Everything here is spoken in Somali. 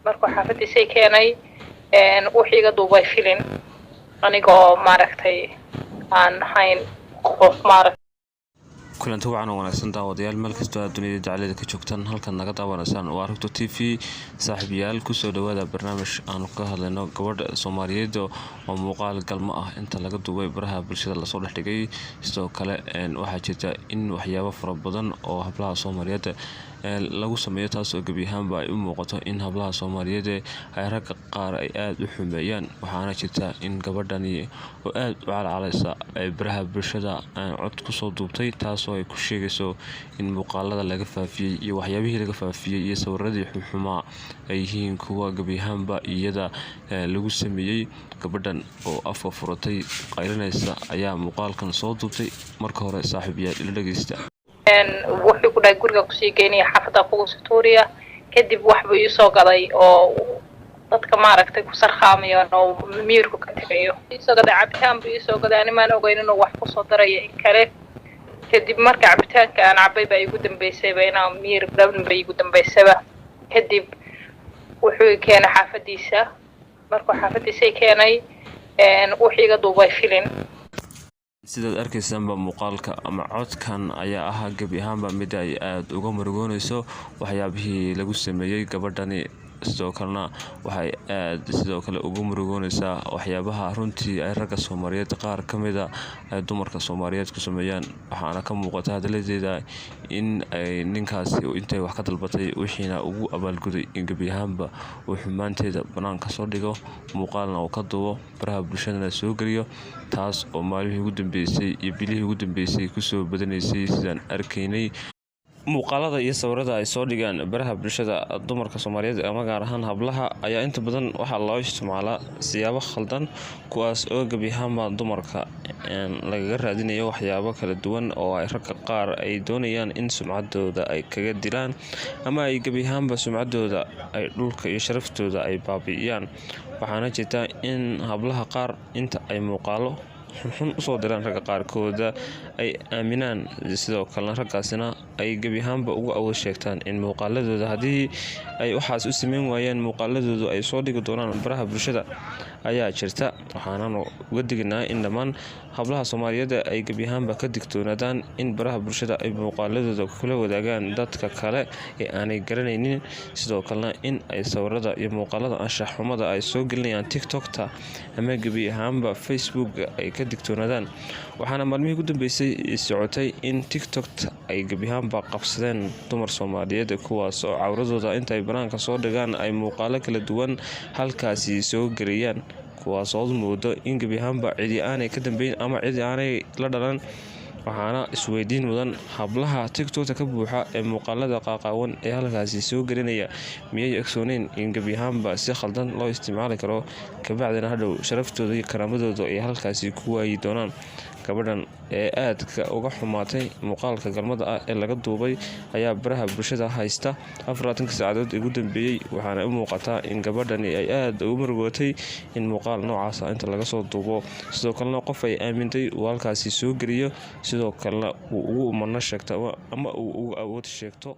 markuu xaafadiisay keenay wixii iga duubay filin anigoo maaragtay aan hayn qof maaragtay kulanti wacan oo wanaagsan daawadayaal meel kasta oo dunida dacalada ka joogtaan halkan naga daawanaysan waa Rugta TV saaxiibayaal ku soo dhawaada barnaamij aan ka hadlayno gabadha Soomaaliyeed oo muuqaal galmo ah inta laga duubay baraha bulshada la soo dhaxdhigay sidoo kale waxa jirta in waxyaabo fara badan oo hablaha Soomaaliyeed lagu sameeyo taas oo gabi ahaanba ay u muuqato in hablaha Soomaaliyeed ay rag qaar ay aad u xumeeyaan waxaana jirta in gabadhani oo aad u calaalaysa ay baraha bulshada cod ku soo duubtay taas oo ay ku sheegayso in muuqaalada laga faafiyay iyo waxyaabihii laga faafiyay iyo sawirradii xumaa ay yihiin kuwa gabi ahaanba iyada lagu sameeyay gabadhan oo afka furatay qaylinaysa ayaa muuqaalkan soo duubtay marka hore saaxiibayaal ila dhageysta wuxuu ku dhahay guriga ku sii geynay xaafada Quustoria kadib wax buu soo gaday oo dadka maaragtay ku sarxaamayo oo miirku ka tagayo isoo gaday cabitaan buu soo gaday animaan ogeyn inuu wax ku soo darayo in kale kadib marka cabitaanka aan cabay baa igu dambeysay bayna miir dabn bay igu dambeysay kadib wuxuu keenay xaafadiisa markuu xaafadiisay keenay wixii iga duubay filin sidaad arkaysan muuqaalka ama codkan ayaa ah gabi ahaanba mid ay aad uga murugoonayso waxyaabihii lagu sameeyay gabadhani sidoo kalena waxay aad sidoo kale uga murugoonaysaa waxyaabaha runtii ay ragga Soomaaliyeed qaar kamid ah ay dumarka Soomaaliyeed ku sameeyaan waxaana ka muuqata hadaladeeda in ay ninkaasi intay wax ka dalbatay wixiina ugu abaalguday in gabi ahaanba uu xumaanteeda banaanka soo dhigo muuqaalna uu ka duubo baraha bulshada soo galiyo taas oo maalmihii ugu dambeysay iyo bilihii ugu dambeysay ku soo badanaysay sidaan arkaynay muuqaalada iyo sawirada ay soo dhigaan baraha bulshada dumarka Soomaaliyeed ama gaar ahaan hablaha ayaa inta badan waxa loo isticmaalaa siyaabo khaldan kuwaas oo gabi ahaanba dumarka laga raadinayo waxyaabo kala duwan oo ay ragga qaar ay doonayaan in sumcaddooda ay kaga dilaan ama ay gabi ahaanba sumcaddooda ay dhulka iyo sharaftooda ay baabi'iyaan waxaana jirta in hablaha qaar inta ay muuqaalo xun u soo diraan ragga qaarkooda ay aaminaan sidoo kale raggaasina ay gabi ahaanba ugu awood sheegtaan in muuqaaladooda haddii ay waxaas u sameyn waayaan muuqaaladooda ay soo dhigi doonaan baraha bulshada ayaa jirta waxaananu uga dignaa in dhammaan hablaha Soomaaliyeed ay gabi ahaanba ka digtoonaadaan in baraha bulshada ay muuqaaladooda kula wadaagaan dadka kale ee aanay garanaynin sidoo kalena in ay sawirada iyo muuqaalada anshax xumada ay soo gelinayaan TikTok-ta ama gabi ahaanba Facebook ay ka digtoonaadaan waxaana maalmihii ugu dambeysay socotay in TikTok ay gabi ahaanba qabsadeen dumar Soomaaliyeed kuwaas oo cawradooda intay banaanka soo dhigaan ay muuqaalo kala duwan halkaasi soo galiyaan kuwaas oo moodo in gabi ahaanba cidi aanay ka dambeyn ama cidi aanay la dhalan waxaana isweydiin mudan hablaha TikTok ka buuxa ee muuqaalada qaaqaawan ee halkaasi soo galinaya miyay ogsooneyn in gabi ahaanba si khaldan loo isticmaali karo kabacdina hadhow sharaftooda iyo karaamadooda ay halkaasi ku waayi doonaan gabadhan ee aadka uga xumaatay muuqaalka galmada ah ee laga duubay ayaa baraha bulshada haysta 24 saacadood ugu dambeeyay waxaana u muuqataa in gabadhani ay aad ugu murugootay in muuqaal noocaas ah inta laga soo duubo sidoo kalena qof ay aamintay uu halkaasi soo galiyo sidoo kalena uu ugu umana sheegto ama uu ugu awood sheegto